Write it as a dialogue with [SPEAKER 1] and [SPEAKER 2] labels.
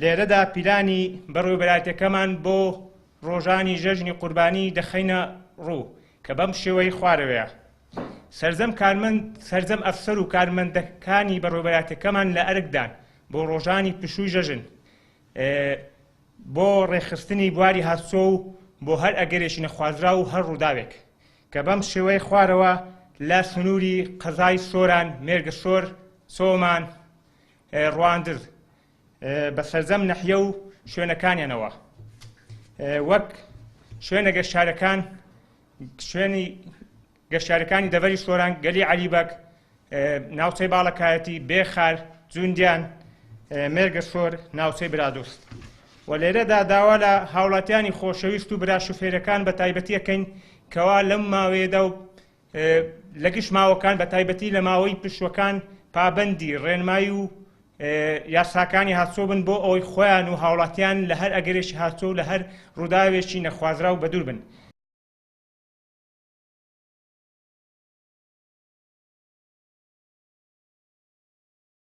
[SPEAKER 1] لێرەدا پیلانی بەڕێوەبەرایەتەکەمان بۆ ڕۆژانی ژەژنی قوربانی دەخەینە ڕوو کە بەم شێوەی خوارەوەیە. سەرجەم ئەفسەر و کارمەندەکانی بەڕێوەبەرایەتەکەمان لە ئەرکدان بۆ ڕۆژانی پشووی ژەژن بۆ ڕێخستنی بواری هاتچۆ و بۆ هەر ئەگەرێکی نەخوازرا و هەر ڕووداوێک کە بەم شێوەی خوارەوە لە سنووری قەزای سۆران مێرگە سۆر سۆمان ڕواندر بە سەرجەم نەحیە و شوێنەکانیانەوە وەک شوێنە گەشتیارەکانی دەڤەری سۆران گەلی عەلیبەگ ناوچەی باڵەکایەتی بێخار جوندیان مێرگە سۆر ناوچەی برادۆست. و لێرەدا داوا لە هاوڵاتیانی خۆشەویست و برا شوفێرەکان بە تایبەتی ئەکەین کەوا لەم ماوەیەدا و لە گشت ماوەکان بە تایبەتی لە ماوەی پشوەکان پابەندی ڕێنمایی و یاساکانی هاتچۆ بن بۆ ئەوەی خۆیان و هاوڵاتیان لە هەر ئەگەرێکی هاتچۆ و لە هەر ڕووداوێکی نەخوازرا و بەدوور بن